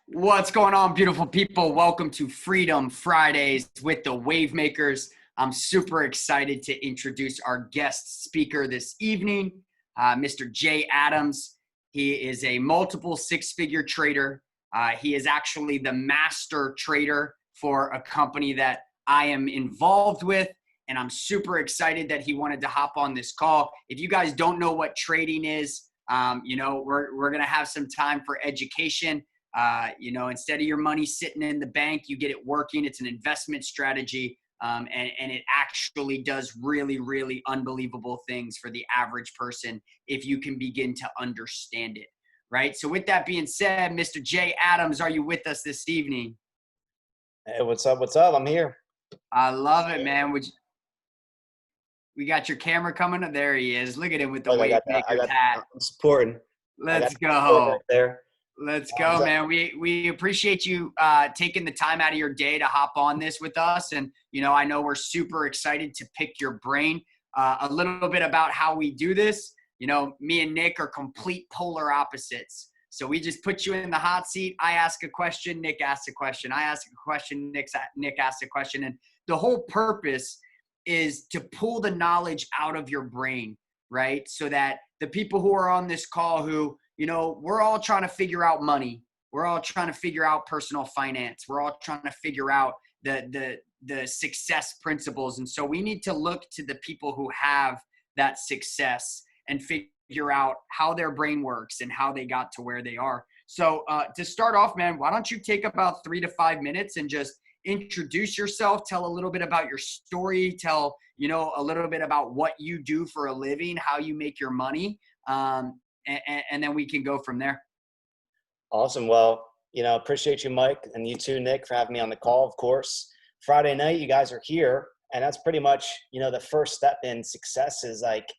What's going on, beautiful people? Welcome to Freedom Fridays with the Wavemakers. I'm super excited to introduce our guest speaker this evening, Mr. Jay Adams. He is a multiple six-figure trader. He is actually the master trader for a company that I am involved with, and I'm super excited that he wanted to hop on this call. If you guys don't know what trading is, we're going to have some time for education. Instead of your money sitting in the bank, you get it working. It's an investment strategy, and it actually does really, really unbelievable things for the average person if you can begin to understand it, right? So with that being said, Mr. Jay Adams, are you with us this evening? Hey, what's up? What's up? I'm here. I love it, man. We got your camera coming? There he is. Look at him with the Look, I got that. Wavemakers hat. I'm supporting. I got Let's the support go. right there. Let's go, man. We appreciate you taking the time out of your day to hop on this with us. And, I know we're super excited to pick your brain a little bit about how we do this. Me and Nick are complete polar opposites. So we just put you in the hot seat. I ask a question, Nick asks a question. I ask a question, Nick asks a question. And the whole purpose is to pull the knowledge out of your brain, right? So that the people who are on this call who, we're all trying to figure out money. We're all trying to figure out personal finance. We're all trying to figure out the success principles. And so we need to look to the people who have that success and figure out how their brain works and how they got to where they are. So to start off, man, why don't you take about 3 to 5 minutes and just introduce yourself, tell a little bit about your story, tell, a little bit about what you do for a living, how you make your money. And then we can go from there. Awesome. Well, appreciate you, Mike, and you too, Nick, for having me on the call, of course. Friday night, you guys are here, and that's pretty much, the first step in success is like,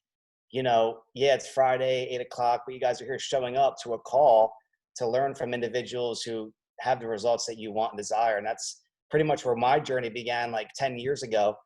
it's Friday, 8 o'clock, but you guys are here showing up to a call to learn from individuals who have the results that you want and desire. And that's pretty much where my journey began like 10 years ago.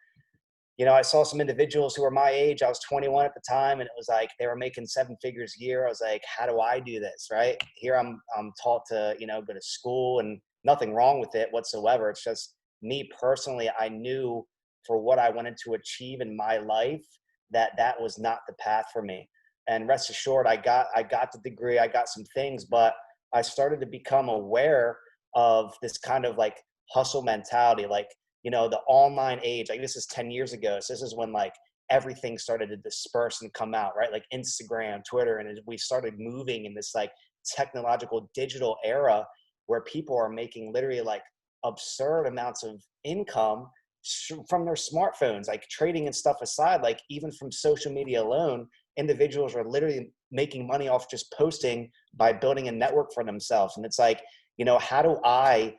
I saw some individuals who were my age. I was 21 at the time, and it was like they were making 7 figures a year. I was like, how do I do this? Right here, I'm taught to go to school, and nothing wrong with it whatsoever. It's just me personally. I knew for what I wanted to achieve in my life that was not the path for me. And rest assured, I got the degree, I got some things, but I started to become aware of this kind of like hustle mentality, like the online age. Like this is 10 years ago. So this is when like everything started to disperse and come out, right? Like Instagram, Twitter. And we started moving in this like technological digital era where people are making literally like absurd amounts of income from their smartphones, like trading and stuff aside, like even from social media alone, individuals are literally making money off just posting by building a network for themselves. And it's like, how do I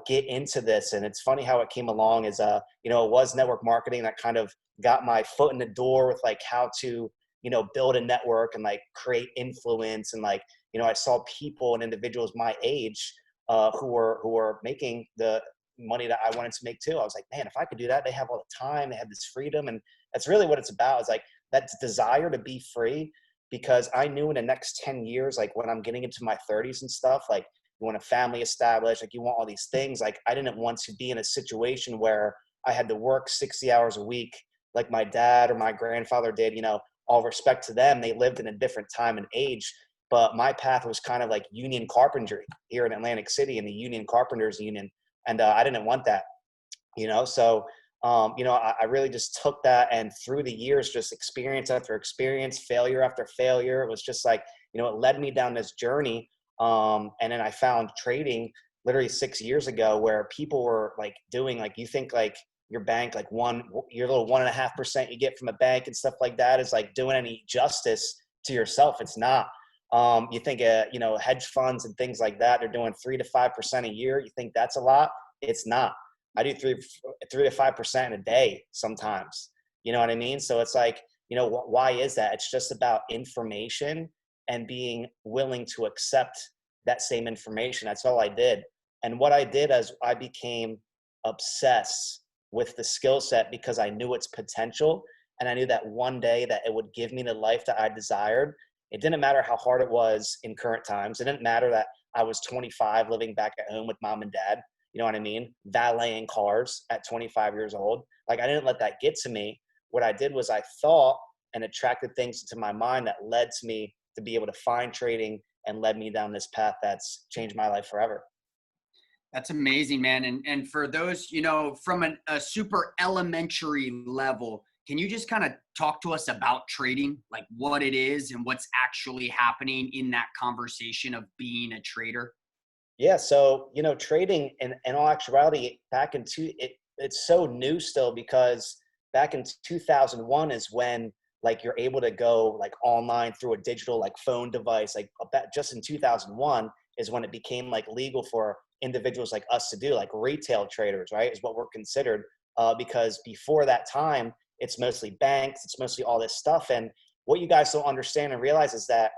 get into this? And it's funny how it came along as it was network marketing that kind of got my foot in the door with like how to, build a network and like create influence. And like, I saw people and individuals my age who were making the money that I wanted to make too. I was like, man, if I could do that, they have all the time, they have this freedom. And that's really what it's about. It's like that desire to be free, because I knew in the next 10 years, like when I'm getting into my 30s and stuff, like you want a family established, like you want all these things. Like I didn't want to be in a situation where I had to work 60 hours a week like my dad or my grandfather did. All respect to them, they lived in a different time and age, but my path was kind of like union carpentry here in Atlantic City in the Union Carpenters Union. And I didn't want that, so I really just took that, and through the years, just experience after experience, failure after failure, it was just like, it led me down this journey. And then I found trading literally 6 years ago, where people were like doing, like, you think like your bank, like your little 1.5% you get from a bank and stuff like that is like doing any justice to yourself. It's not. You think, hedge funds and things like that, they're doing 3 to 5% a year. You think that's a lot? It's not. I do 3 to 5% a day sometimes. You know what I mean? So it's like, why is that? It's just about information and being willing to accept that same information. That's all I did. And what I did as I became obsessed with the skill set, because I knew its potential, and I knew that one day that it would give me the life that I desired. It didn't matter how hard it was in current times. It didn't matter that I was 25 living back at home with mom and dad. You know what I mean? Valeting cars at 25 years old. Like, I didn't let that get to me. What I did was I thought and attracted things into my mind that led to me to be able to find trading and led me down this path that's changed my life forever. That's amazing, man. And for those, from a super elementary level, can you just kind of talk to us about trading, like what it is and what's actually happening in that conversation of being a trader? Yeah, so trading in all actuality, it's so new still because back in 2001 is when like you're able to go like online through a digital like phone device. Like about just in 2001 is when it became like legal for individuals like us to do, like retail traders, right? Is what we're considered. Because before that time, it's mostly banks, it's mostly all this stuff. And what you guys don't understand and realize is that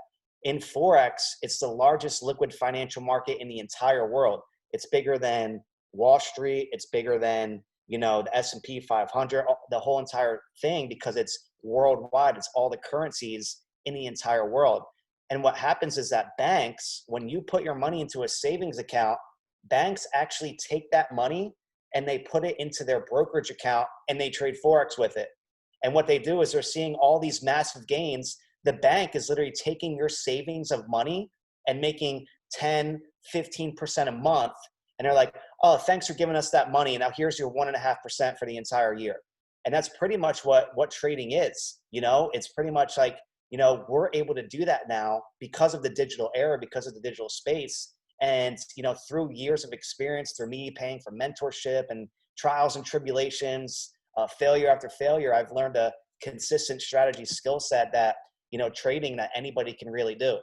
in Forex, it's the largest liquid financial market in the entire world. It's bigger than Wall Street. It's bigger than, the S&P 500, the whole entire thing, because it's worldwide. It's all the currencies in the entire world. And what happens is that banks, when you put your money into a savings account, banks actually take that money and they put it into their brokerage account and they trade Forex with it. And what they do is they're seeing all these massive gains. The bank is literally taking your savings of money and making 10, 15% a month. And they're like, oh, thanks for giving us that money. Now here's your 1.5% for the entire year. And that's pretty much what trading is. It's pretty much like, we're able to do that now because of the digital era, because of the digital space. And, through years of experience, through me paying for mentorship and trials and tribulations, failure after failure, I've learned a consistent strategy skill set that, trading that anybody can really do.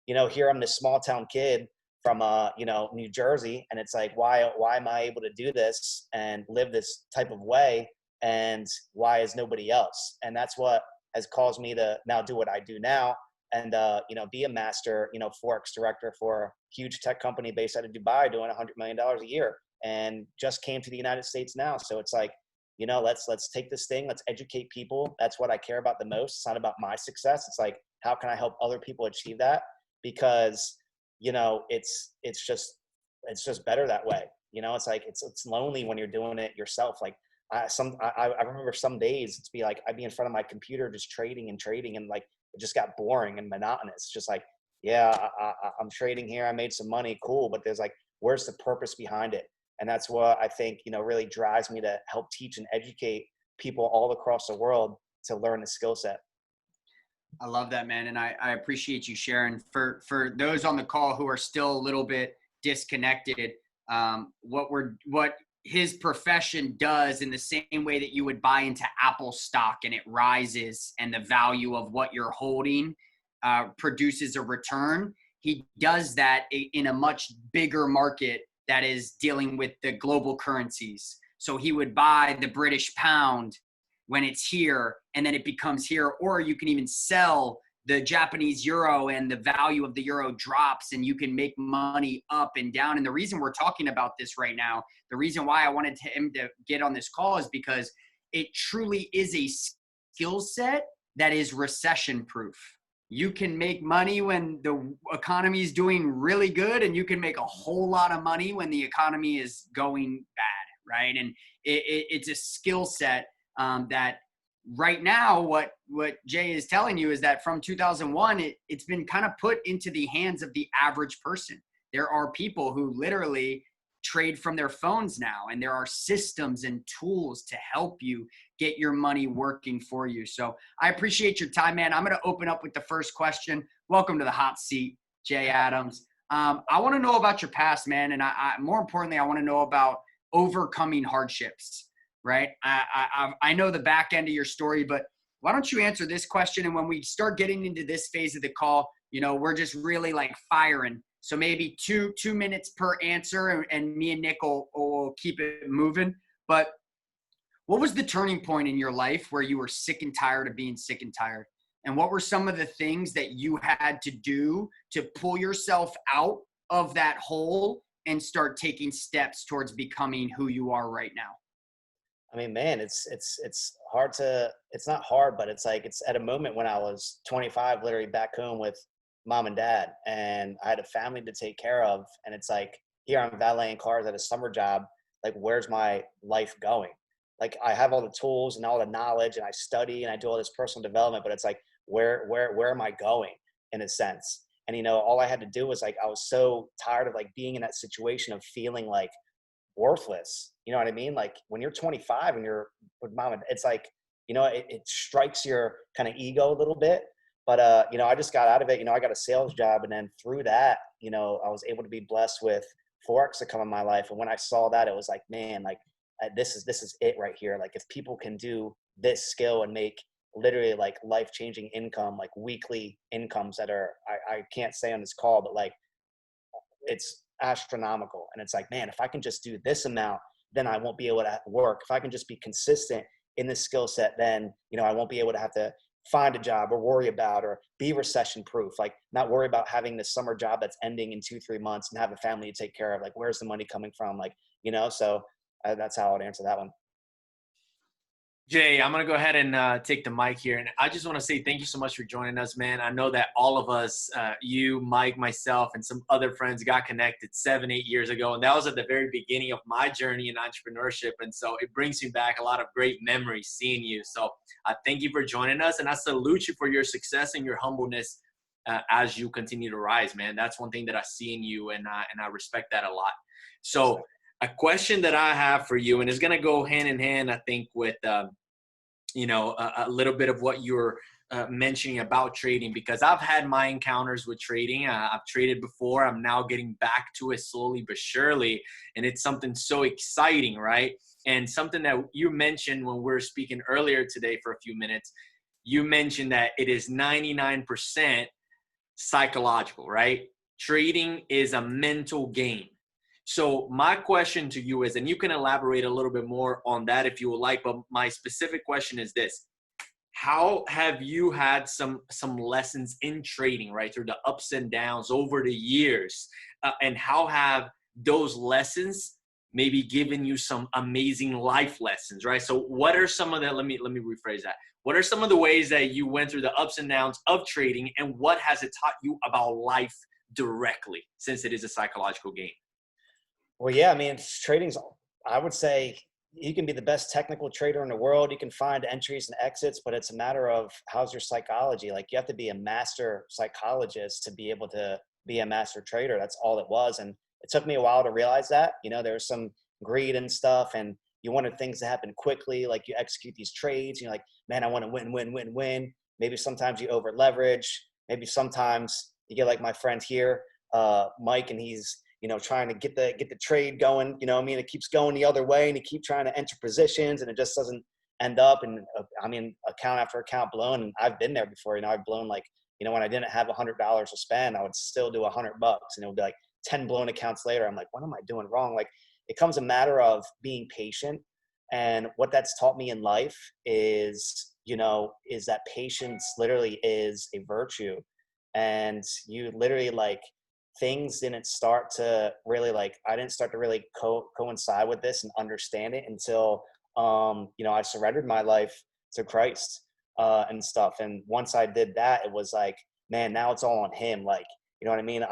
Here I'm this small town kid from, New Jersey. And it's like, why am I able to do this and live this type of way? And why is nobody else? And that's what has caused me to now do what I do now and, be a master, Forex director for a huge tech company based out of Dubai doing $100 million a year and just came to the United States now. So it's like, let's take this thing, let's educate people. That's what I care about the most. It's not about my success. It's like, how can I help other people achieve that? Because, it's just better that way. It's like, it's lonely when you're doing it yourself. Like I remember some days it's be like, I'd be in front of my computer, just trading and trading. And like, it just got boring and monotonous. Just like, yeah, I'm trading here. I made some money. Cool. But there's like, where's the purpose behind it? And that's what I think, really drives me to help teach and educate people all across the world to learn the skill set. I love that, man. And I appreciate you sharing. For those on the call who are still a little bit disconnected, what his profession does in the same way that you would buy into Apple stock and it rises and the value of what you're holding produces a return. He does that in a much bigger market that is dealing with the global currencies. So he would buy the British pound when it's here and then it becomes here, or you can even sell the Japanese euro and the value of the euro drops and you can make money up and down. And the reason we're talking about this right now, the reason why I wanted him to get on this call is because it truly is a skill set that is recession proof. You can make money when the economy is doing really good, and you can make a whole lot of money when the economy is going bad, right? And it's a skill set that right now, what Jay is telling you is that from 2001, it's been kind of put into the hands of the average person. There are people who literally trade from their phones now, and there are systems and tools to help you get your money working for you. So I appreciate your time, man. I'm going to open up with the first question. Welcome to the hot seat, Jay Adams. I want to know about your past, man. And more importantly, I want to know about overcoming hardships, right? I know the back end of your story, but why don't you answer this question? And when we start getting into this phase of the call, we're just really like firing. So maybe two minutes per answer, and me and Nick will keep it moving. But what was the turning point in your life where you were sick and tired of being sick and tired? And what were some of the things that you had to do to pull yourself out of that hole and start taking steps towards becoming who you are right now? I mean, man, it's hard to, it's not hard, but it's like, it's at a moment when I was 25, literally back home with mom and dad, and I had a family to take care of. And it's like, here I'm valeting cars at a summer job. Like, where's my life going? Like, I have all the tools and all the knowledge, and I study and I do all this personal development, but it's like, where am I going, in a sense? And all I had to do was, like, I was so tired of, like, being in that situation of feeling like worthless. You know what I mean? Like, when you're 25 and you're with mom, and it's like, it strikes your kind of ego a little bit. But I just got out of it. I got a sales job, and then through that, I was able to be blessed with Forex to come in my life. And when I saw that, it was like, man, like, this is it right here. Like, if people can do this skill and make literally like life-changing income, like weekly incomes that are, I can't say on this call, but like, it's astronomical. And it's like, man, if I can just do this amount, then I won't be able to work. If I can just be consistent in this skill set, then, I won't be able to have to find a job or worry about, or be recession proof, like not worry about having this summer job that's ending in 2-3 months and have a family to take care of. Like, where's the money coming from? Like, so that's how I would answer that one. Jay, I'm going to go ahead and take the mic here. And I just want to say thank you so much for joining us, man. I know that all of us, you, Mike, myself, and some other friends got connected 7-8 years ago. And that was at the very beginning of my journey in entrepreneurship. And so it brings me back a lot of great memories seeing you. So I thank you for joining us. And I salute you for your success and your humbleness as you continue to rise, man. That's one thing that I see in you, and I respect that a lot. So a question that I have for you, and it's going to go hand in hand, I think, with a little bit of what you're mentioning about trading, because I've had my encounters with trading. I've traded before. I'm now getting back to it slowly but surely. And it's something so exciting, right? And something that you mentioned when we were speaking earlier today for a few minutes, you mentioned that it is 99% psychological, right? Trading is a mental game. So my question to you is, and you can elaborate a little bit more on that if you would like, but my specific question is this: how have you had some lessons in trading, right, through the ups and downs over the years, and how have those lessons maybe given you some amazing life lessons, right? So what are some of the, let me rephrase that. What are some of the ways that you went through the ups and downs of trading, and what has it taught you about life directly, since it is a psychological game? Well, yeah, I mean, trading's, I would say, you can be the best technical trader in the world. You can find entries and exits, but it's a matter of how's your psychology. Like, you have to be a master psychologist to be able to be a master trader. That's all it was. And it took me a while to realize that. There was some greed and stuff, and you wanted things to happen quickly. Like, you execute these trades, and you're like, man, I want to win, win, win, win. Maybe sometimes you over leverage. Maybe sometimes you get like my friend here, Mike, and he's, trying to get the trade going, it keeps going the other way, and he keeps trying to enter positions, and it just doesn't end up. And account after account blown. And I've been there before. I've blown, like, when I didn't have $100 to spend, I would still do $100, and it would be like 10 blown accounts later. I'm like, what am I doing wrong? Like, it comes a matter of being patient. And what that's taught me in life is that patience literally is a virtue. And you literally, like, things didn't start to really, like, I didn't start to really coincide with this and understand it until, I surrendered my life to Christ and stuff. And once I did that, it was like, man, now it's all on him. Like, you know what I mean?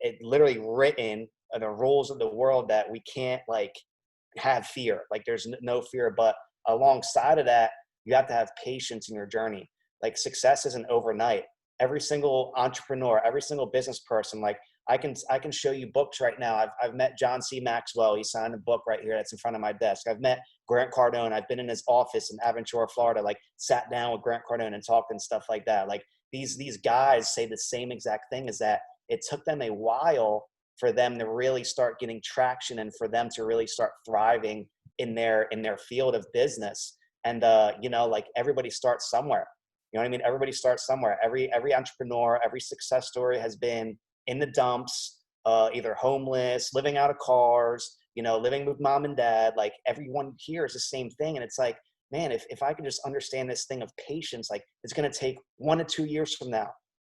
It literally written in the rules of the world that we can't, like, have fear. Like, there's no fear, but alongside of that, you have to have patience in your journey. Like, success isn't overnight. Every single entrepreneur, every single business person, like, I can show you books right now. I've met John C. Maxwell. He signed a book right here that's in front of my desk. I've met Grant Cardone. I've been in his office in Aventura, Florida, like, sat down with Grant Cardone and talked and stuff like that. Like, these guys say the same exact thing, is that it took them a while for them to really start getting traction and for them to really start thriving in their field of business. And like, everybody starts somewhere. You know what I mean? Everybody starts somewhere. Every entrepreneur, every success story has been in the dumps, either homeless, living out of cars, living with mom and dad. Like, everyone here is the same thing. And it's like, man, if I could just understand this thing of patience, like, it's going to take 1 to 2 years from now.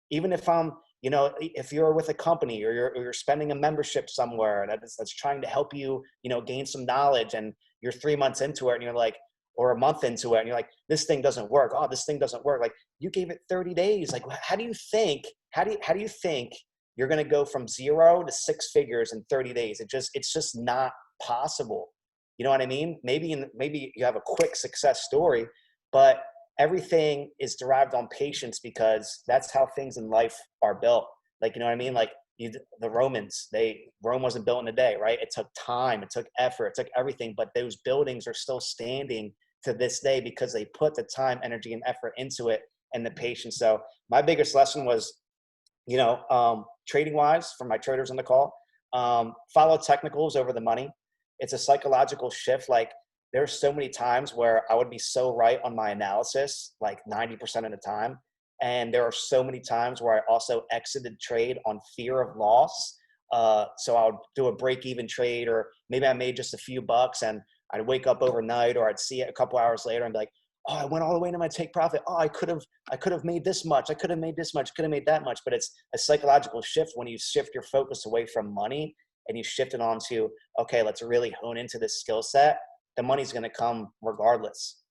Even if I'm, if you're with a company, or you're spending a membership somewhere that's trying to help you, gain some knowledge, and you're 3 months into it, and you're like, or a month into it, and you're like, this thing doesn't work. Oh, this thing doesn't work. Like, you gave it 30 days. Like, how do you think how do you think you're going to go from 0 to 6 figures in 30 days? It's just not possible. You know what I mean? Maybe you have a quick success story, but everything is derived on patience, because that's how things in life are built. Like, you know what I mean? Like the Rome wasn't built in a day, right? It took time, it took effort, it took everything, but those buildings are still standing to this day because they put the time, energy, and effort into it, and the patience. So my biggest lesson was, trading wise, for my traders on the call, follow technicals over the money. It's a psychological shift. Like, there's so many times where I would be so right on my analysis, like 90% of the time. And there are so many times where I also exited trade on fear of loss. So I would do a break even trade, or maybe I made just a few bucks and I'd wake up overnight, or I'd see it a couple hours later and be like, oh, I went all the way into my take profit. Oh, I could have made this much. I could have made this much, could have made that much. But it's a psychological shift when you shift your focus away from money and you shift it onto, okay, let's really hone into this skill set. The money's going to come regardless.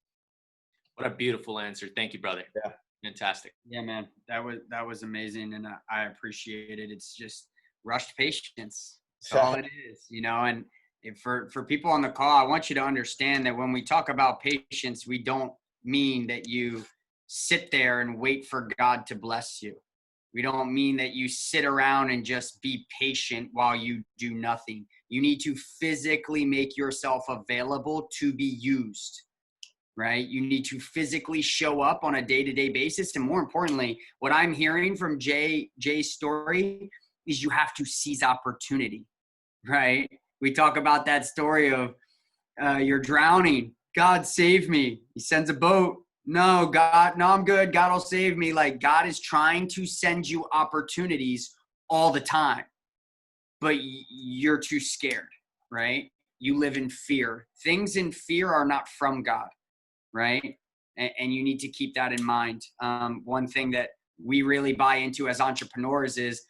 What a beautiful answer. Thank you, brother. Yeah. Fantastic. Yeah, man, that was amazing, and I appreciate it. It's just rushed patience. That's all it is, And for people on the call, I want you to understand that when we talk about patience, we don't mean that you sit there and wait for God to bless you. We don't mean that you sit around and just be patient while you do nothing. You need to physically make yourself available to be used. Right? You need to physically show up on a day-to-day basis. And more importantly, what I'm hearing from Jay's story is you have to seize opportunity, right? We talk about that story of you're drowning. God save me. He sends a boat. No, God, no, I'm good. God will save me. Like, God is trying to send you opportunities all the time, but you're too scared, right? You live in fear. Things in fear are not from God. Right. And you need to keep that in mind. One thing that we really buy into as entrepreneurs is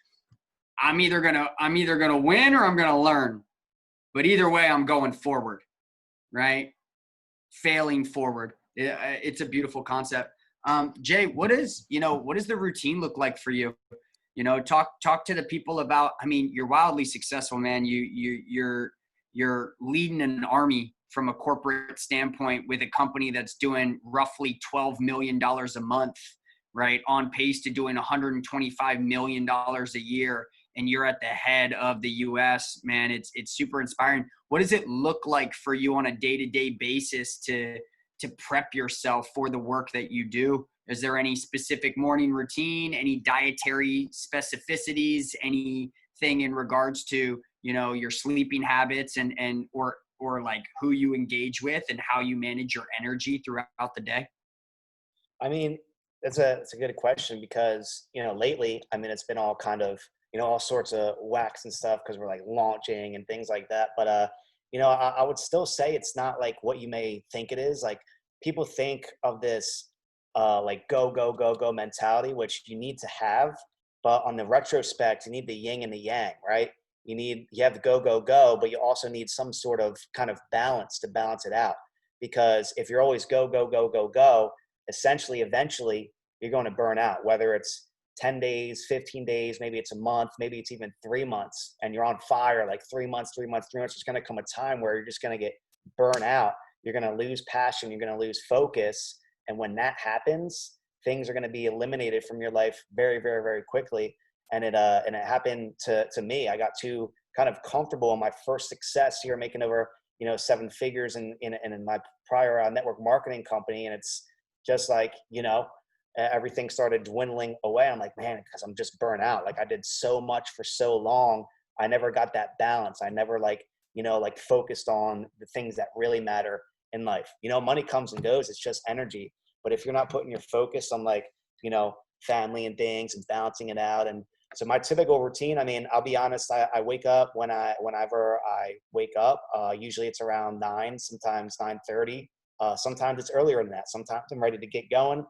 I'm either going to win or I'm going to learn, but either way, I'm going forward, right? Failing forward. It's a beautiful concept. Jay, what does the routine look like for you? Talk to the people about, you're wildly successful, man. You're leading an army from a corporate standpoint with a company that's doing roughly $12 million a month, right? On pace to doing $125 million a year. And you're at the head of the US, man. It's super inspiring. What does it look like for you on a day-to-day basis to prep yourself for the work that you do? Is there any specific morning routine, any dietary specificities, anything in regards to, your sleeping habits or like who you engage with and how you manage your energy throughout the day? It's a good question, because, lately, it's been all kind of, all sorts of whacks and stuff, because we're like launching and things like that. But, I would still say it's not like what you may think it is. Like, people think of this, like go, go, go, go mentality, which you need to have. But on the retrospect, you need the yin and the yang, right? You have the go, go, go, but you also need some sort of kind of balance to balance it out. Because if you're always go, go, go, go, go, essentially, eventually, you're going to burn out, whether it's 10 days, 15 days, maybe it's a month, maybe it's even 3 months, and you're on fire like 3 months. There's going to come a time where you're just going to get burnt out. You're going to lose passion. You're going to lose focus. And when that happens, things are going to be eliminated from your life very, very, very quickly. And it happened to me. I got too kind of comfortable in my first success here, making over 7 figures in my prior network marketing company, and it's just like everything started dwindling away. I'm like, man, because I'm just burnt out. Like, I did so much for so long, I never got that balance. I never focused on the things that really matter in life. Money comes and goes. It's just energy. But if you're not putting your focus on family and things and balancing it out. And so my typical routine, I'll be honest, I wake up whenever I wake up. Usually it's around 9, sometimes 9:30. Sometimes it's earlier than that. Sometimes I'm ready to get going.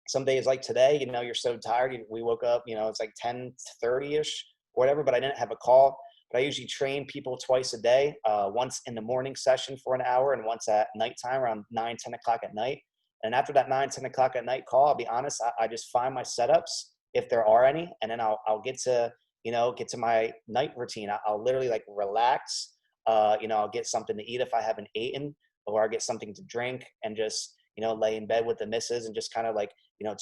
Some days like today, you're so tired. We woke up, it's like 10:30-ish or whatever, but I didn't have a call. But I usually train people twice a day, once in the morning session for an hour and once at nighttime around 9, 10 o'clock at night. And after that 9, 10 o'clock at night call, I'll be honest, I just find my setups if there are any, and then I'll get to, get to my night routine. I'll literally like relax. I'll get something to eat if I haven't eaten, or I'll get something to drink and just, lay in bed with the missus and just kind of like,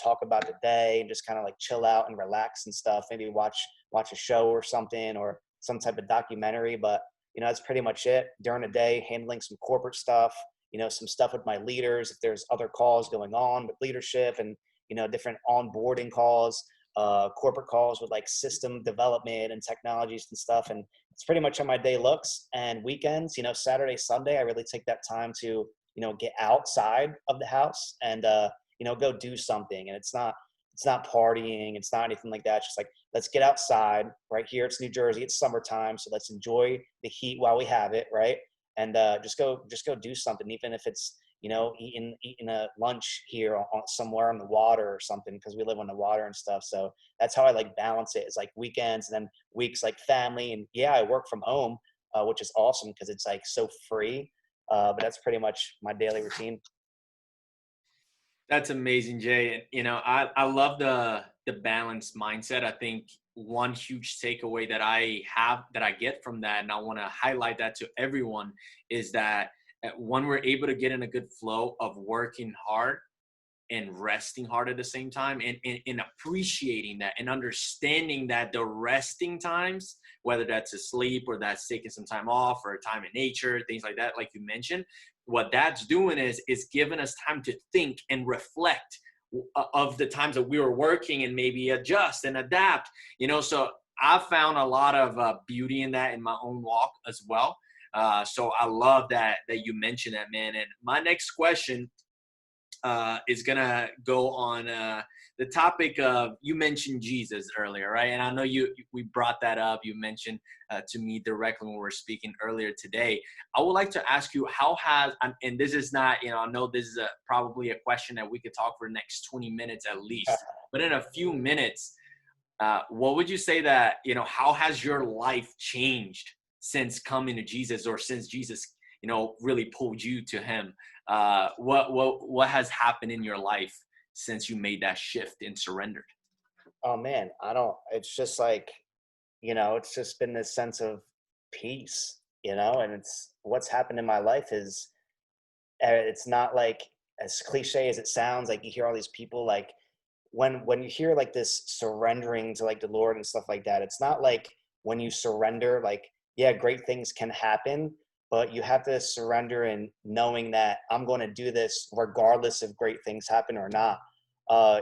talk about the day and just kind of like chill out and relax and stuff. Maybe watch a show or something, or some type of documentary. But, that's pretty much it. During the day, handling some corporate stuff, some stuff with my leaders, if there's other calls going on with leadership, and, different onboarding calls, corporate calls with like system development and technologies and stuff. And it's pretty much how my day looks. And weekends, Saturday, Sunday, I really take that time to, get outside of the house and, go do something. And it's not partying. It's not anything like that. It's just like, let's get outside. Right here, it's New Jersey. It's summertime, so let's enjoy the heat while we have it, right? And just go do something, even if it's, eating a lunch here somewhere on the water or something, because we live on the water and stuff. So that's how I like balance it. It's like weekends, and then weeks like family. And yeah, I work from home, which is awesome because it's like so free. But that's pretty much my daily routine. That's amazing, Jay. And I love the balanced mindset. I think one huge takeaway that I get from that, and I want to highlight that to everyone, is that when we're able to get in a good flow of working hard and resting hard at the same time, and appreciating that and understanding that the resting times, whether that's asleep or that's taking some time off or time in nature, things like that, like you mentioned, what that's doing is giving us time to think and reflect of the times that we were working, and maybe adjust and adapt, so I found a lot of beauty in that in my own walk as well. So I love that you mentioned that, man. And my next question is gonna go on the topic of, you mentioned Jesus earlier, right? And I know we brought that up. You mentioned to me directly when we were speaking earlier today. I would like to ask you, how has, and this is not, I know this is probably a question that we could talk for the next 20 minutes at least, but in a few minutes, what would you say that, how has your life changed since coming to Jesus, or since Jesus, really pulled you to him? What has happened in your life since you made that shift and surrendered? Oh man, it's just like, it's just been this sense of peace, and it's what's happened in my life is, it's not like, as cliche as it sounds, like you hear all these people like, when you hear like this surrendering to like the Lord and stuff like that, it's not like when you surrender, like, yeah, great things can happen, but you have to surrender in knowing that I'm going to do this regardless if great things happen or not.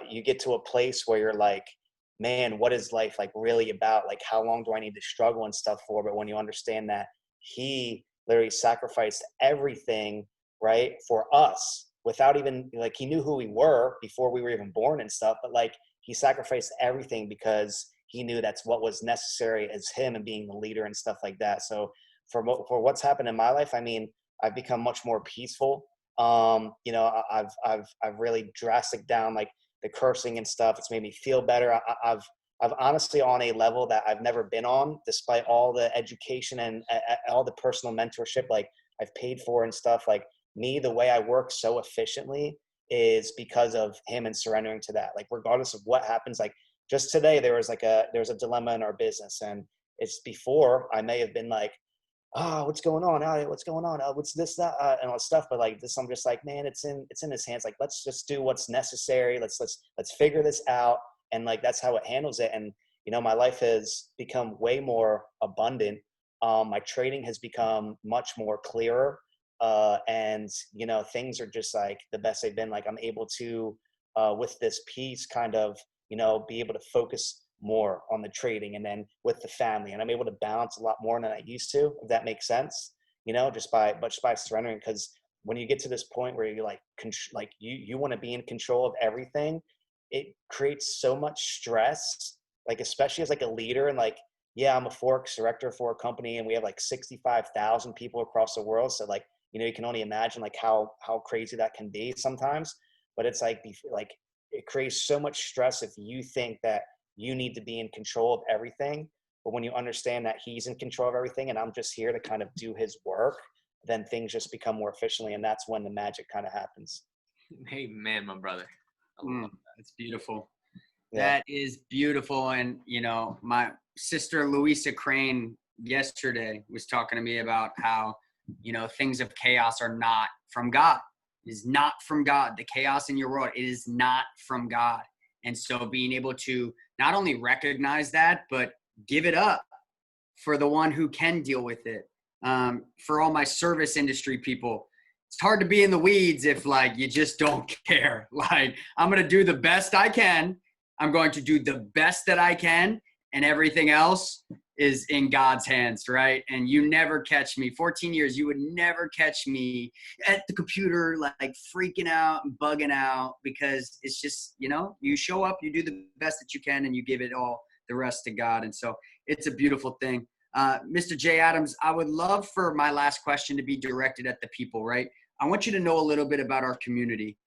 You get to a place where you're like, man, what is life like really about? Like, how long do I need to struggle and stuff for? But when you understand that he literally sacrificed everything, right, for us, without even, like, he knew who we were before we were even born and stuff, but like he sacrificed everything because he knew that's what was necessary as him and being the leader and stuff like that. So for what's happened in my life, I mean, I've become much more peaceful. I've really drastic down like the cursing and stuff. It's made me feel better. I've honestly on a level that I've never been on, despite all the education and all the personal mentorship like I've paid for and stuff. Like me, the way I work so efficiently is because of him and surrendering to that. Like regardless of what happens, like just today there was a dilemma in our business, and it's before I may have been like, oh, what's going on? Oh, what's going on? What's this, that, and all this stuff. But like this, I'm just like, man, it's in his hands. Like, let's just do what's necessary. Let's figure this out. And like, that's how it handles it. And, my life has become way more abundant. My trading has become much more clearer. And, things are just like the best they've been. Like I'm able to, with this piece kind of, be able to focus more on the trading, and then with the family, and I'm able to balance a lot more than I used to, if that makes sense, just by surrendering. Because when you get to this point where you're like, you want to be in control of everything, it creates so much stress, like especially as like a leader. And like, yeah, I'm a Forex director for a company, and we have like 65,000 people across the world. So like, you can only imagine like how crazy that can be sometimes. But it's like it creates so much stress if you think that you need to be in control of everything. But when you understand that he's in control of everything and I'm just here to kind of do his work, then things just become more efficiently. And that's when the magic kind of happens. Hey, man, my brother. I love that. It's beautiful. Yeah. That is beautiful. And, you know, my sister Louisa Crane yesterday was talking to me about how, you know, things of chaos are not from God. It is not from God. The chaos in your world, it is not from God. And so being able to not only recognize that, but give it up for the one who can deal with it. For all my service industry people, it's hard to be in the weeds if like you just don't care. Like I'm going to do the best I can. I'm going to do the best that I can, and everything else is in God's hands, right? And you never catch me. 14 years, you would never catch me at the computer like freaking out and bugging out, because it's just, you know, you show up, you do the best that you can, and you give it all the rest to God. And so it's a beautiful thing. Mr. J. Adams, I would love for my last question to be directed at the people, right? I want you to know a little bit about our community.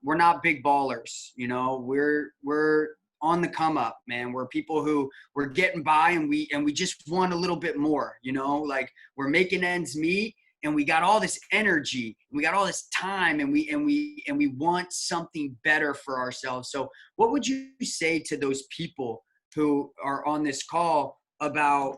We're not big ballers, you know, we're on the come up, man. We're people who we're getting by, and we just want a little bit more, you know, like we're making ends meet, and we got all this energy, and we got all this time, and we want something better for ourselves. So what would you say to those people who are on this call about,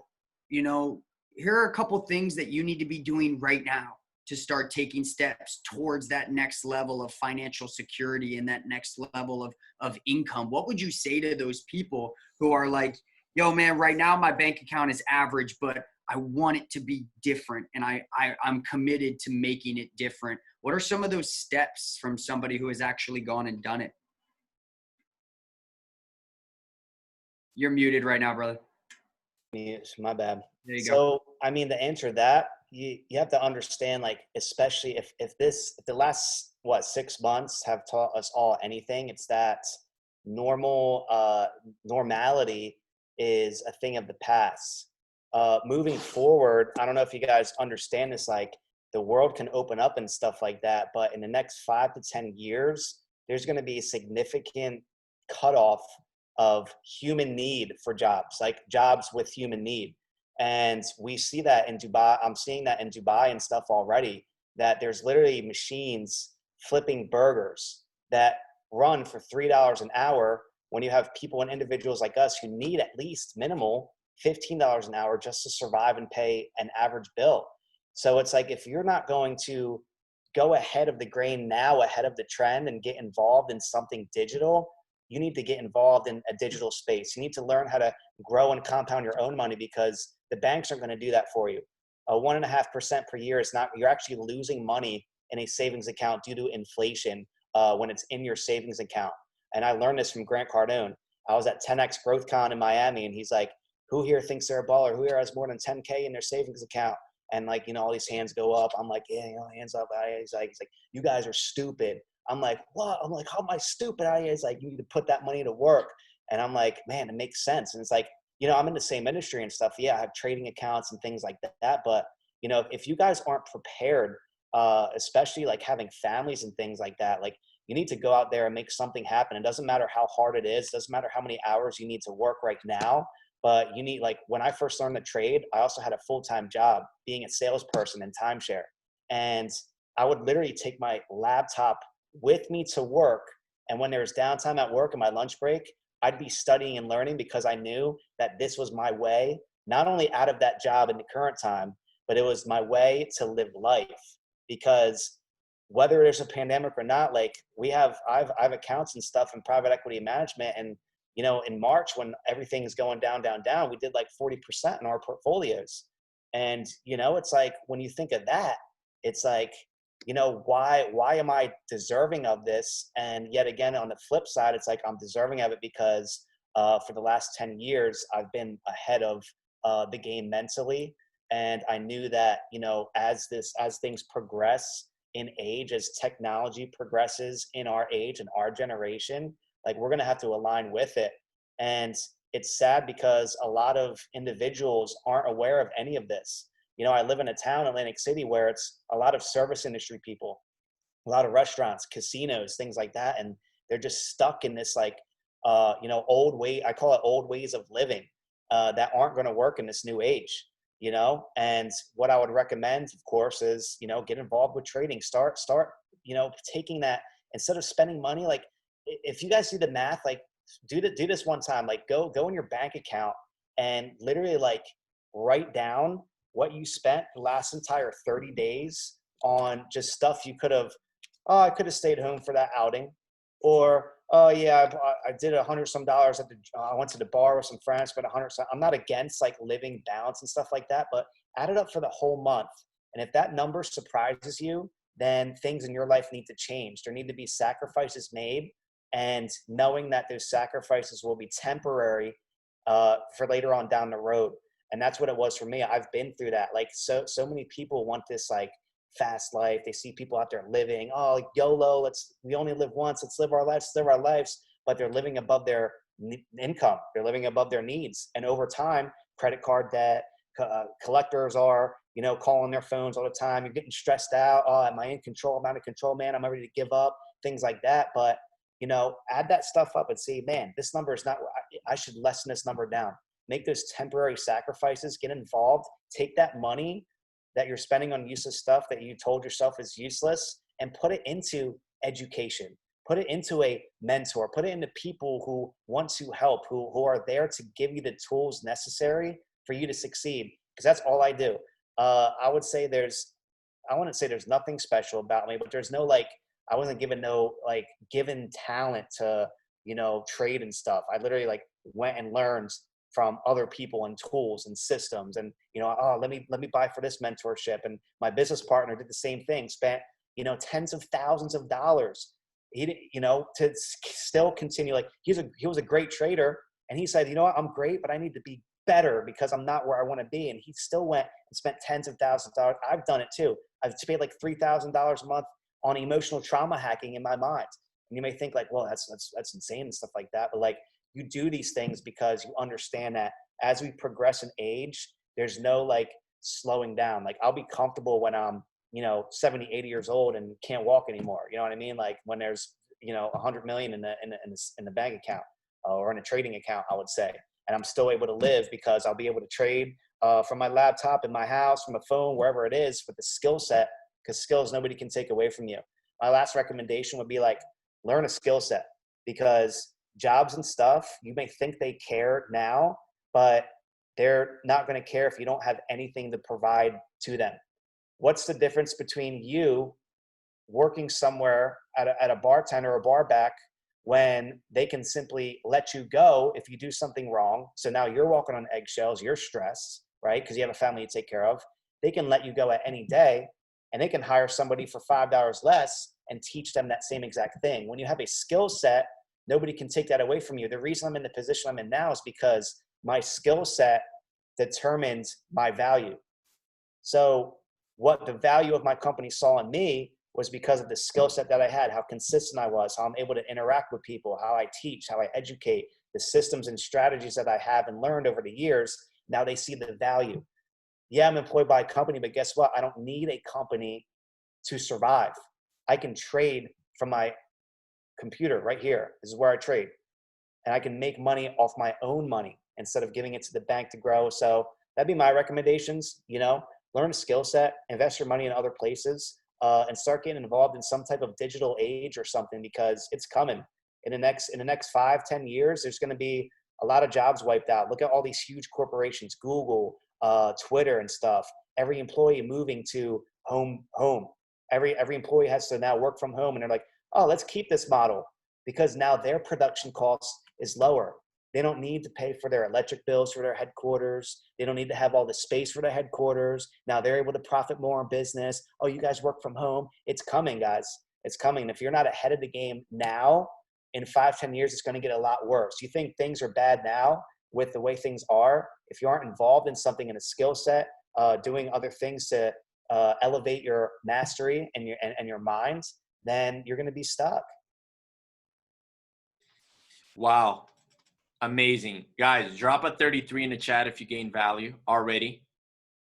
you know, here are a couple things that you need to be doing right now to start taking steps towards that next level of financial security and that next level of income? What would you say to those people who are like, yo, man, right now my bank account is average, but I want it to be different, and I'm committed to making it different? What are some of those steps from somebody who has actually gone and done it? You're muted right now, brother. Yes, my bad. There you go. So, I mean, the answer to that, you have to understand, like, especially if the last, what, 6 months have taught us all anything, it's that normality is a thing of the past. Moving forward, I don't know if you guys understand this, like, the world can open up and stuff like that, but in the next 5 to 10 years, there's going to be a significant cutoff of human need for jobs, like jobs with human need. And we see that in Dubai. I'm seeing that in Dubai and stuff already, that there's literally machines flipping burgers that run for $3 an hour, when you have people and individuals like us who need at least minimal $15 an hour just to survive and pay an average bill. So it's like, if you're not going to go ahead of the grain now, ahead of the trend, and get involved in something digital, you need to get involved in a digital space. You need to learn how to grow and compound your own money, because the banks aren't going to do that for you. 1.5% per year is not, you're actually losing money in a savings account due to inflation when it's in your savings account. And I learned this from Grant Cardone. I was at 10X GrowthCon in Miami, and he's like, who here thinks they're a baller? Who here has more than 10K in their savings account? And like, you know, all these hands go up. I'm like, yeah, you know, hands up. He's like, you guys are stupid. I'm like, what? I'm like, how am I stupid? He's like, you need to put that money to work. And I'm like, man, it makes sense. And it's like, you know, I'm in the same industry and stuff. Yeah, I have trading accounts and things like that. But, you know, if you guys aren't prepared, especially like having families and things like that, like, you need to go out there and make something happen. It doesn't matter how hard it is. It doesn't matter how many hours you need to work right now. But you need, like, when I first learned the trade, I also had a full-time job being a salesperson in timeshare. And I would literally take my laptop with me to work. And when there was downtime at work and my lunch break, I'd be studying and learning, because I knew that this was my way, not only out of that job in the current time, but it was my way to live life. Because whether there's a pandemic or not, like, I've accounts and stuff in private equity management. And, you know, in March, when everything's going down, we did like 40% in our portfolios. And, you know, it's like, when you think of that, it's like, you know, why am I deserving of this? And yet again, on the flip side, it's like, I'm deserving of it because for the last 10 years, I've been ahead of the game mentally. And I knew that, you know, as things progress in age, as technology progresses in our age and our generation, like, we're going to have to align with it. And it's sad because a lot of individuals aren't aware of any of this. You know, I live in a town, Atlantic City, where it's a lot of service industry people, a lot of restaurants, casinos, things like that. And they're just stuck in this, like, you know, I call it old ways of living that aren't going to work in this new age, you know? And what I would recommend, of course, is, you know, get involved with trading. Start, you know, taking that, instead of spending money, like, if you guys do the math, like, do this one time. Like go in your bank account and literally like write down what you spent the last entire 30 days on just stuff you could have, oh, I could have stayed home for that outing. Or, oh yeah, I did $100 some at the, I went to the bar with some friends, spent $100 some. I'm not against like living balance and stuff like that, but add it up for the whole month. And if that number surprises you, then things in your life need to change. There need to be sacrifices made, and knowing that those sacrifices will be temporary for later on down the road. And that's what it was for me. I've been through that. Like so many people want this like fast life. They see people out there living, oh, YOLO, we only live once. Let's live our lives. But they're living above their income. They're living above their needs. And over time, credit card debt, collectors are, calling their phones all the time. You're getting stressed out. Oh, am I in control? Am I out of control, man? I'm ready to give up, things like that. But, add that stuff up and see, man, this number is not, I should lessen this number down. Make those temporary sacrifices, get involved, take that money that you're spending on useless stuff that you told yourself is useless and put it into education, put it into a mentor, put it into people who want to help, who are there to give you the tools necessary for you to succeed. Because that's all I do. I wouldn't say there's nothing special about me, but there's no, I wasn't given talent to, trade and stuff. I literally went and learned from other people and tools and systems and, let me buy for this mentorship. And my business partner did the same thing, spent, tens of thousands of dollars, to still continue. He was a great trader. And he said, what, I'm great, but I need to be better because I'm not where I want to be. And he still went and spent tens of thousands of dollars. I've done it too. I've paid $3,000 a month on emotional trauma hacking in my mind. And you may think well, that's insane and stuff like that. But you do these things because you understand that as we progress in age, there's no slowing down. I'll be comfortable when I'm, 70, 80 years old and can't walk anymore. You know what I mean? When there's, 100 million in the bank account or in a trading account, I would say, and I'm still able to live because I'll be able to trade from my laptop in my house, from a phone, wherever it is, with the skill set, because skills nobody can take away from you. My last recommendation would be learn a skill set, because jobs and stuff, you may think they care now, but they're not going to care if you don't have anything to provide to them. What's the difference between you working somewhere at a bartender or bar back when they can simply let you go if you do something wrong? So now you're walking on eggshells, you're stressed, right? Because you have a family to take care of. They can let you go at any day, and they can hire somebody for $5 less and teach them that same exact thing. When you have a skill set, nobody can take that away from you. The reason I'm in the position I'm in now is because my skill set determines my value. So what the value of my company saw in me was because of the skill set that I had, how consistent I was, how I'm able to interact with people, how I teach, how I educate, the systems and strategies that I have and learned over the years. Now they see the value. Yeah, I'm employed by a company, but guess what? I don't need a company to survive. I can trade from my computer right here. This is where I trade. And I can make money off my own money instead of giving it to the bank to grow. So that'd be my recommendations. Learn a skill set, invest your money in other places, and start getting involved in some type of digital age or something, because it's coming. In the next 5-10 years, there's going to be a lot of jobs wiped out. Look at all these huge corporations, Google, Twitter and stuff. Every employee moving to home. Every employee has to now work from home, and they're like, oh, let's keep this model, because now their production cost is lower. They don't need to pay for their electric bills for their headquarters. They don't need to have all the space for their headquarters. Now they're able to profit more in business. Oh, you guys work from home. It's coming, guys. It's coming. If you're not ahead of the game now, in 5-10 years, it's going to get a lot worse. You think things are bad now with the way things are. If you aren't involved in something, in a skill set, doing other things to elevate your mastery and your mind, then you're going to be stuck. Wow. Amazing. Guys, drop a 33 in the chat if you gain value already.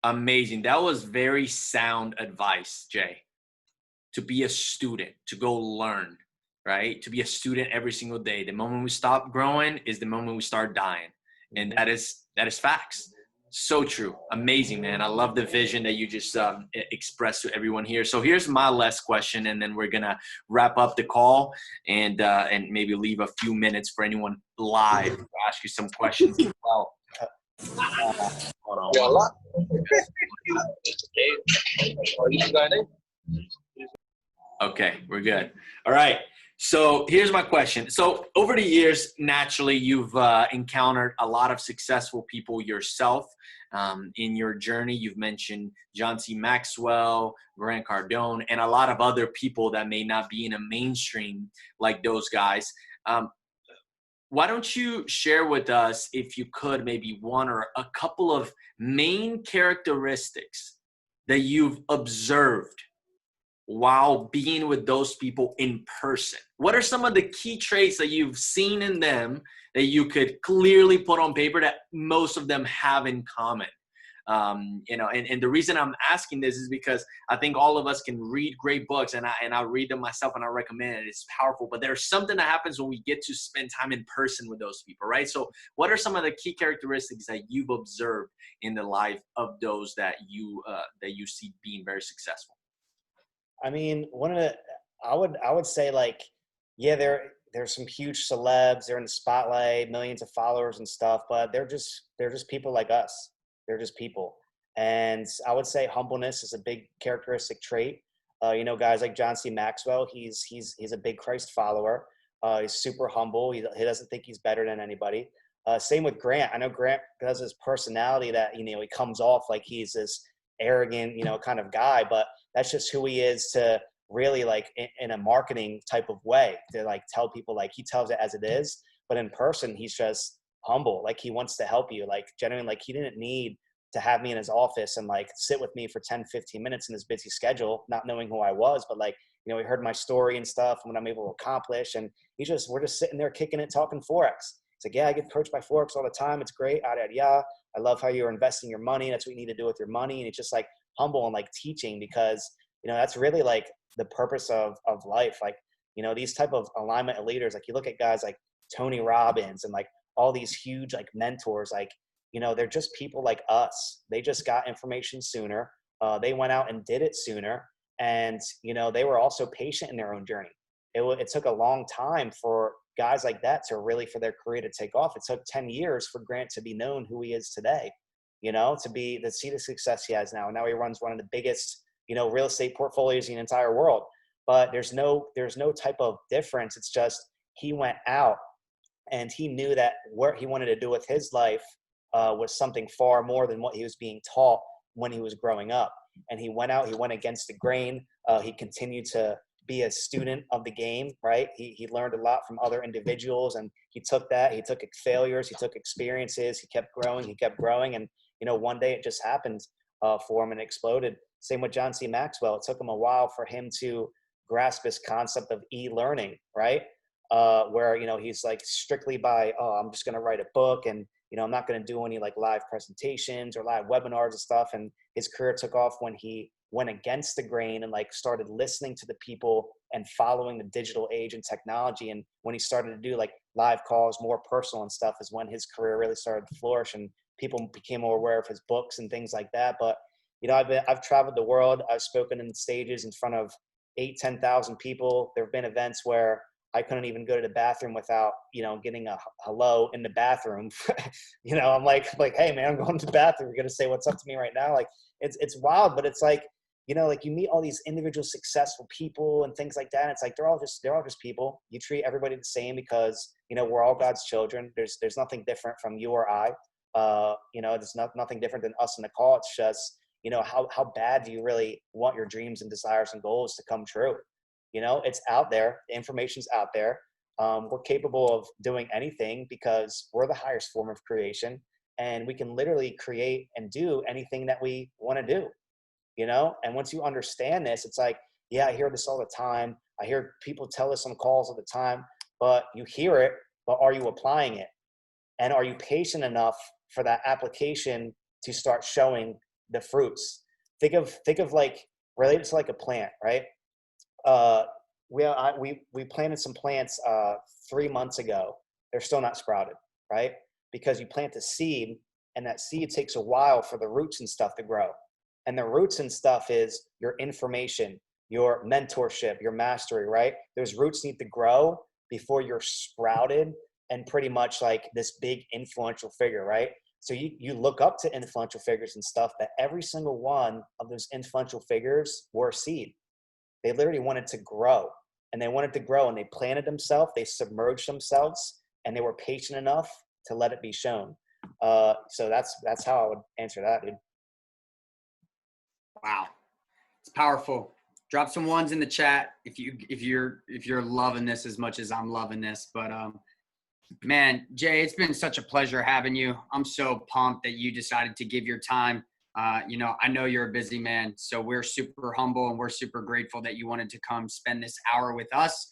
Amazing. That was very sound advice, Jay. To be a student, to go learn, right? To be a student every single day. The moment we stop growing is the moment we start dying. And that is facts. So true. Amazing, man. I love the vision that you just expressed to everyone here. So here's my last question, and then we're gonna wrap up the call and maybe leave a few minutes for anyone live to ask you some questions as well. Hold on. Voila. Are you got it? Okay, we're good. All right. So here's my question. So over the years, naturally, you've encountered a lot of successful people yourself in your journey. You've mentioned John C. Maxwell, Grant Cardone, and a lot of other people that may not be in a mainstream like those guys. Why don't you share with us, if you could, maybe one or a couple of main characteristics that you've observed while being with those people in person? What are some of the key traits that you've seen in them that you could clearly put on paper that most of them have in common? And the reason I'm asking this is because I think all of us can read great books, and I read them myself and I recommend it. It's powerful, but there's something that happens when we get to spend time in person with those people, right? So what are some of the key characteristics that you've observed in the life of those that you see being very successful? I mean, I would say, like, yeah, there's some huge celebs, they're in the spotlight, millions of followers and stuff, but they're just people like us. They're just people. And I would say humbleness is a big characteristic trait. Guys like John C. Maxwell, he's a big Christ follower. He's super humble. He doesn't think he's better than anybody. Same with Grant. I know Grant has his personality that, he comes off like he's this arrogant, kind of guy, but that's just who he is, to really, like, in a marketing type of way, to, like, tell people, like, he tells it as it is, but in person he's just humble. Like, he wants to help you, like, genuinely. Like, he didn't need to have me in his office and, like, sit with me for 10-15 minutes in his busy schedule, not knowing who I was, but, like, he heard my story and stuff and what I'm able to accomplish, and we're just sitting there kicking it, talking Forex. It's like, yeah, I get approached by Forex all the time, it's great, yada yada yada. I love how you're investing your money. That's what you need to do with your money. And it's just, like, humble and, like, teaching, because that's really, like, the purpose of life. Like, these type of alignment leaders, like, you look at guys like Tony Robbins and, like, all these huge, like, mentors, like, they're just people like us. They just got information sooner. They went out and did it sooner. And, they were also patient in their own journey. It took a long time for guys like that for their career to take off. It took 10 years for Grant to be known who he is today, to see the success he has now. And now he runs one of the biggest, real estate portfolios in the entire world. But there's no type of difference. It's just, he went out and he knew that what he wanted to do with his life was something far more than what he was being taught when he was growing up. And he went out, he went against the grain. He continued to be a student of the game, right? He learned a lot from other individuals, and he took failures, he took experiences, he kept growing. And, one day it just happened for him and exploded. Same with John C. Maxwell. It took him a while for him to grasp this concept of e-learning, right? Where, he's like strictly by, I'm just going to write a book, and, I'm not going to do any, like, live presentations or live webinars and stuff. And his career took off when he went against the grain and, like, started listening to the people and following the digital age and technology. And when he started to do, like, live calls, more personal and stuff, is when his career really started to flourish and people became more aware of his books and things like that. But, I've traveled the world. I've spoken in stages in front of 10,000 people. There have been events where I couldn't even go to the bathroom without, getting a hello in the bathroom. I'm like, hey man, I'm going to the bathroom. You're going to say what's up to me right now? Like, it's wild, but it's like, like, you meet all these individual successful people and things like that. And it's like, they're all just people. You treat everybody the same because, we're all God's children. There's nothing different from you or I. There's nothing different than us in the call. It's just, how bad do you really want your dreams and desires and goals to come true? It's out there. The information's out there. We're capable of doing anything because we're the highest form of creation, and we can literally create and do anything that we want to do, And once you understand this, it's like, yeah, I hear this all the time. I hear people tell us on calls all the time, but you hear it, but are you applying it? And are you patient enough for that application to start showing the fruits? Think of like, related to like a plant, right? We planted some plants 3 months ago. They're still not sprouted, right? Because you plant the seed and that seed takes a while for the roots and stuff to grow. And the roots and stuff is your information, your mentorship, your mastery, right? Those roots need to grow before you're sprouted and pretty much like this big influential figure, right? So you look up to influential figures and stuff, but every single one of those influential figures were a seed. They literally wanted to grow, and they wanted to grow, and they planted themselves, they submerged themselves, and they were patient enough to let it be shown. So that's how I would answer that, dude. Wow, it's powerful. Drop some ones in the chat if you're loving this as much as I'm loving this. But man, Jay, it's been such a pleasure having you. I'm so pumped that you decided to give your time. I know you're a busy man, so we're super humble and we're super grateful that you wanted to come spend this hour with us.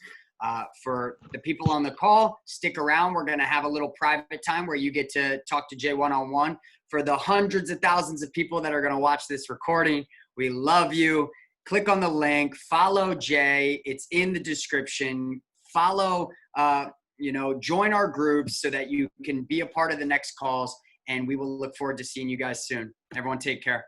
For the people on the call, stick around. We're going to have a little private time where you get to talk to Jay one-on-one. For the hundreds of thousands of people that are going to watch this recording, we love you. Click on the link, follow Jay. It's in the description. Follow, join our groups so that you can be a part of the next calls. And we will look forward to seeing you guys soon. Everyone take care.